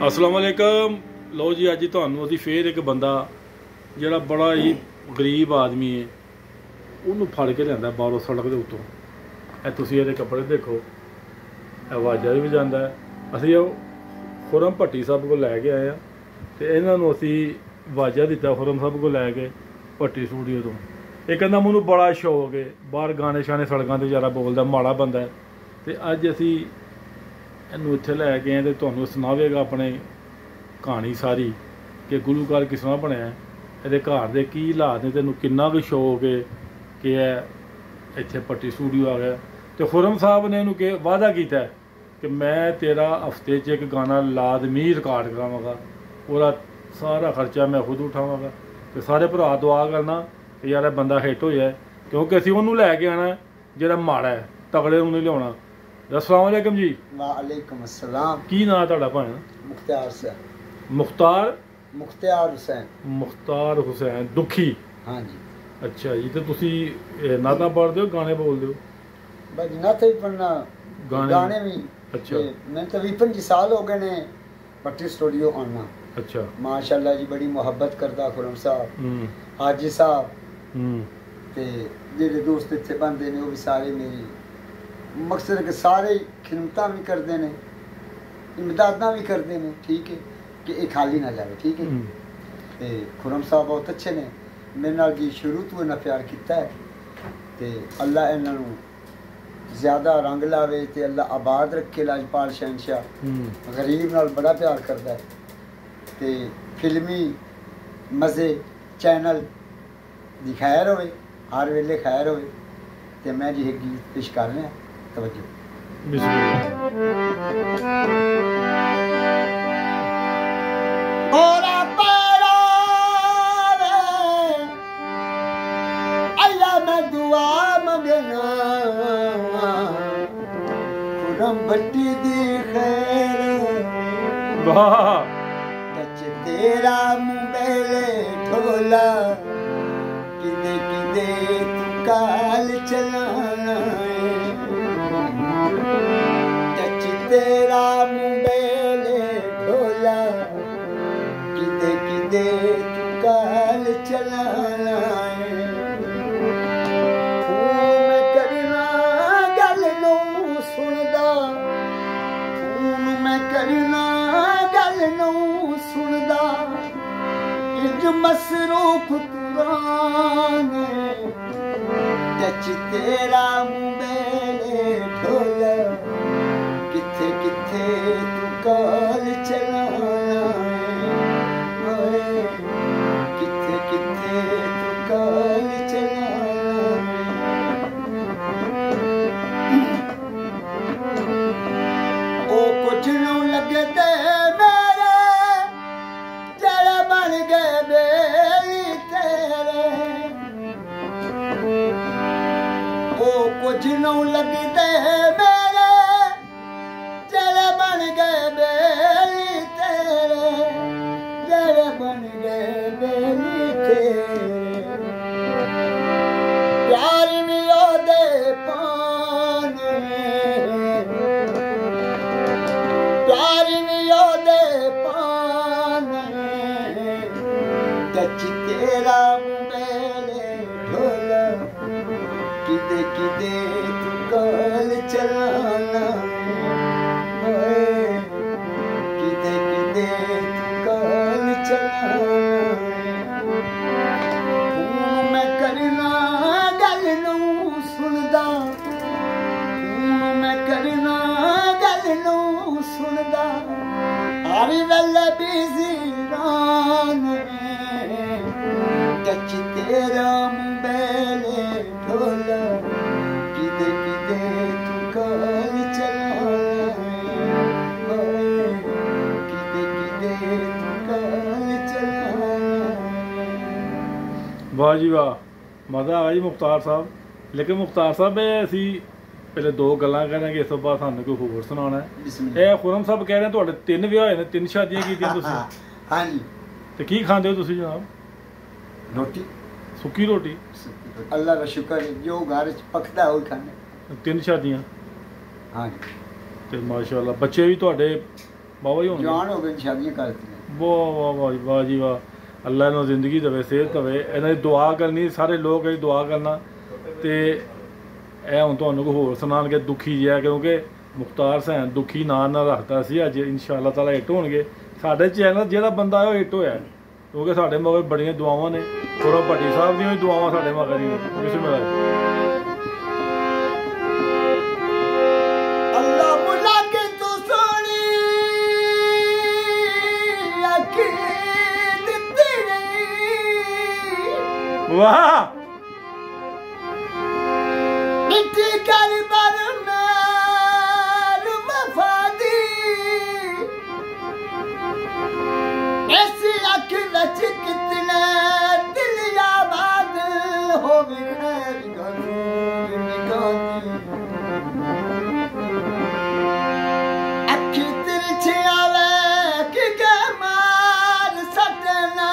अस्सलाम वालेकुम। लो जी अज तुहानू असीं फिर एक बंदा जिहड़ा बड़ा ही गरीब आदमी है उन्होंने फड़ के लिया बाहरों सड़क के उत्तों। तुसीं इहदे कपड़े देखो, आवाज़ा भी जाता है। असीं खुरम भट्टी साहब को लैके आए हैं तो इन्होंने असीं वाजा दिता खुरम साहब को लैके भट्टी स्टूडियो तो। ये कहना मैनू बड़ा शौक है, बाहर गाने शाने सड़कों पर बेचारा बोलता, माड़ा बंदा है। तो अज असीं इनू इत्थे लैके आए तो तुहानू सुनावेगा अपने कहानी सारी कि गुलूकार किस तरह बनया, ये घर के की हालात ने, तेनू किन्ना भी शौक है कि इत्थे भट्टी स्टूडियो आ गया। तो खुरम साहब ने इनू के वादा किया कि मैं तेरा हफ्ते च एक गाना लाजमी रिकॉर्ड करावांगा, पूरा सारा खर्चा मैं खुद उठावांगा। तो सारे भरा दुआ करना कि यार बंदा हिट हो जाए, क्योंकि असीं उहनू लैके आना जिहड़ा माड़ा है, तगड़े नूं नहीं लियाउणा। अस्सलाम वालेकुम जी। वालेकुम अस्सलाम। की नाम तुहाडा भाई? मुख्तार हुसैन। मुख्तार हुसैन। मुख्तार हुसैन दुखी। हाँ जी। अच्छा जी। तो तुसी नाता पढ़ते हो, गाने बोलते हो? भाई नाते भी पढ़ना, गाने भी। अच्छा। मैं तो 20-25 साल हो गए ने भट्टी स्टूडियो आना। अच्छा। माशाल्लाह जी, बड़ी मुहब्बत करदा खुरम साहब, हाजी साहब ते जेडे दोस्त इत्थे बनदे ने, वो भी सारे मेरी मकसद है कि सारे खिदमतां भी करते हैं, इमदादा भी करते हैं, ठीक है, कि ये खाली ना जाए, ठीक है। तो खुरम साहब बहुत अच्छे ने, मेरे नाल जी शुरू तो इन्हें प्यार किया है। तो अल्लाह इन्हों ज़्यादा रंग लावे, तो अल्लाह आबाद रखे। लाजपाल शहनशाह गरीब नाल बड़ा प्यार करता है। तो फिल्मी मज़े चैनल दी खैर होवे, हर वेले खैर होवे। तो मैं जी एक गीत पेश कर रहा, तवज्जो। मैं दुआ मंगना खुरम भट्टी दी खैर, टच तेरा मुंबेले ढोला, किदे किदे तू काल चलाना, टच तेरा मुंबेले ढोला, किदे किदे तू काल चलाना। मैं करना गल नूं सुनदा, मैं करना गल नूं सुनदा, इंज मसरूफ तुराने, टच तेरा मुंबेले ढोला, किथे किथे तू काल चलाना, किथे किथे तू काल चलाना। ओ कुछ नूं लगे ते मेरे जरा बन गए बेली तेरे, ओ कुछ नूं लगते मेरे जरा बन गए बेली तेरे, जरा बन गए बेली तेरे। प्यार भी ओदे पाने, प्यार भी ओदे पाने, टच तेरा मुंबेले ढोला, किदे किदे तू काल चलाना, किदे किदे तू काल चलाना। मैं करना गल नूं सुनदा, मैं करना गल नूं सुनदा, हर वेले बिजी राने, टच तेरा मुंबेले ढोला, किदे किदे तू काल चलाना, किदे किदे तू काल चलाना। वाह जी वाह, मज़ा आया जी मुख्तार साहब। लेकिन मुख्तार साहब असी पहले दो गल्लां करांगे, इस तो बाद सानू कोई होर सुनाना है। ये खुरम साहब कह रहे हैं तुहाडे 3 विआह होए ने, 3 शादियां कीतियां तुसीं? हाँ जी। तो की खांदे हो तुसीं जनाब? रोटी, सुक्की रोटी। अल्लाह का शुक्र है, जो घर च पकदा है वही खाने। 3 शादियां? हाँ जी। तो माशाअल्लाह बच्चे भी तुहाडे बाबा जी होंगे जवान हो गए शादियां करती वाह वाह वाह वाह जी वाह अल्लाह इन्होंने जिंदगी देवे सेहत देवे इन्होंने दुआ करनी सारे लोग दुआ करना तो यह हूँ तुहानू कोई होर सुनानगे दुखी जिहा क्योंकि मुख्तार हुसैन दुखी नाम ना रखता सी अज इंशाअल्लाह ताला हिट होणगे साडे चैनल जिहड़ा बंदा है हिट होया क्योंकि साडे मगर बड़ियां दुआवां ने खुरम भट्टी साहब दी दुआवां साडे मगर ही ने बिस्मिल्लाह वाह ऐसी अख बच कितने दिल आबाद हो अखी तिरछी आवे कि मार सटना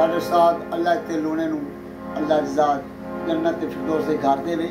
साढ़े साथ अल्लाह ते लोने नू अल्लाह ज़ात जन्नत फिरदौस दे घर देवे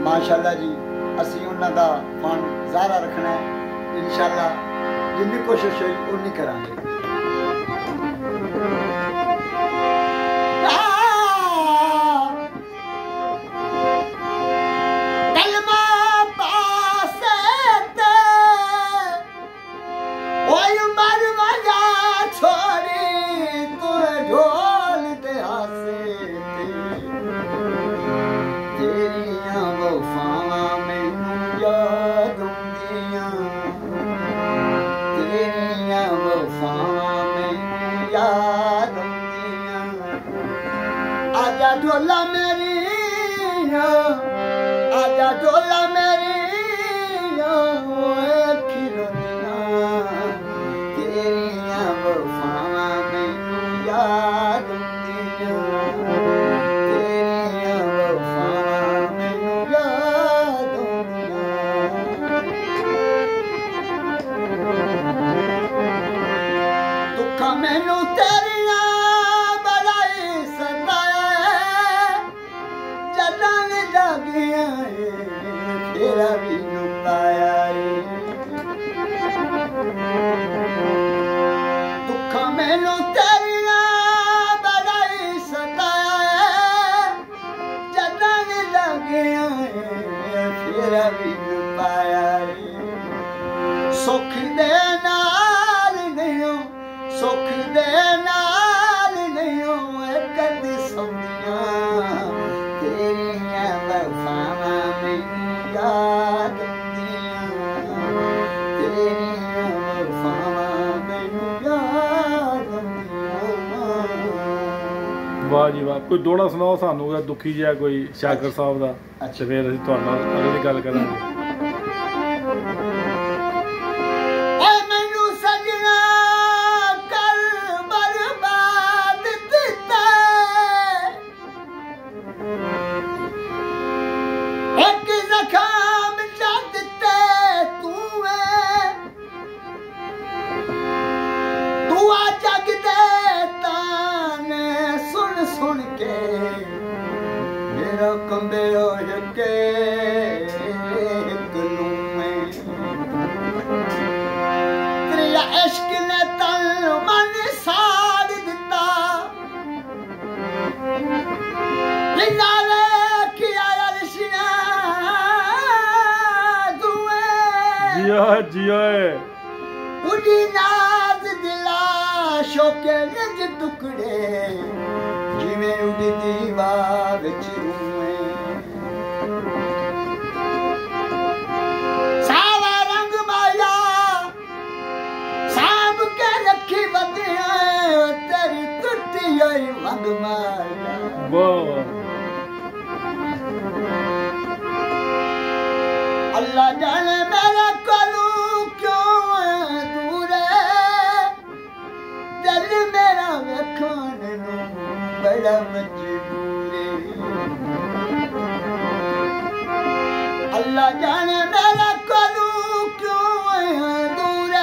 माशाअल्लाह जी असी उन्हां दा मान ज़ारा रखना है इंशाअल्लाह जिन्नी कोशिश होई उन्नी करांगे आजा ढोला मेरी आजा ढोला मेरी तेरिया वफावा मैनू याद तेरिया वफावा मैनू याद दुखा मैनू तेरिया तेरा भी नुकाया दुखा मैनू तेरिया बड़ाई सताया जदन लगे तेरा भी नुकाया सुख दे नाल नहीं सुख दे नाल नहीं कद समझिया तेरिया वफावा मैनू याद तेरिया वफावा मैनू याद वाह जी वाह कोई दोड़ा सुनाओ सानू दुखी जिहा कोई शाकर साहब दा अच्छा फिर असीं तुहाडे नाल अगली गल करांगे कंबे के तेरा इश्क ने तन मन साड़ दिता जिया जिया उड़ी नाज दिला शोके नज टुकड़े जिवें उड़ी दीवार विच सावा रंग माया सांभ के रखी बंदिया तेरी टुटी आई वंग माया अल्लाह जाने मेरा कलू क्यों दूर है दिल मेरा वेखण नूं बड़ा मजबूर है अल्लाह जाने मेरा कलू क्यों है दूर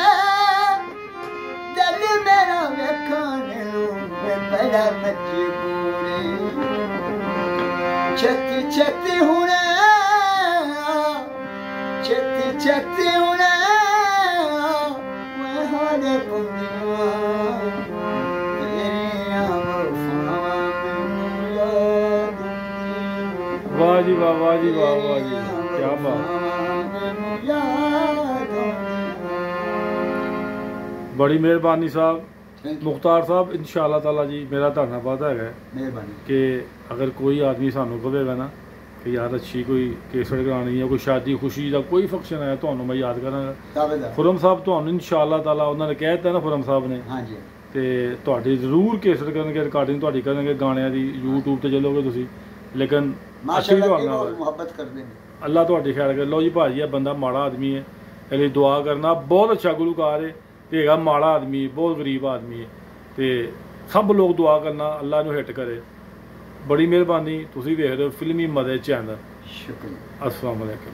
दिल मेरा वेखने बड़ा मजबूर छेती छेती हुणे छेती छेती हुणे मैं हारे पुंदिया वाह जी वाह, वाह जी वाह, वाह जी, क्या बात। बड़ी मेहरबानी साहब मुख्तार साहब, इंशाअल्लाह ताला जी मेरा धन्यवाद है मेहरबानी कि अगर कोई आदमी सानू कहेगा ना कि यार अच्छी कोई केसर करानी है, कोई शादी खुशी का कोई फंक्शन है तो मैं याद करांगा खुरम साहब तो इंशाअल्लाह ताला उन्होंने कह दिता ना खुरम साहब ने हाँ जी ते तुहाडी जरूर केसर करनगे, रिकॉर्डिंग तुहाडी करनगे गाणियां दी, यूट्यूब ते चलोगे तुसी, लेकिन मोहब्बत कर देंगे। अल्लाह तुहाडी खैर करे। लो जी भाजी, बंदा माड़ा आदमी है, इसलिए दुआ करना, बहुत अच्छा गुलकार है ते माड़ा आदमी, बहुत गरीब आदमी है, ते सब लोग दुआ करना अल्लाह नूं हिट करे। बड़ी मेहरबानी, तुसी देख रहे हो फिल्मी मदद चैनल। शुक्रिया। अस्सलाम वालेकुम।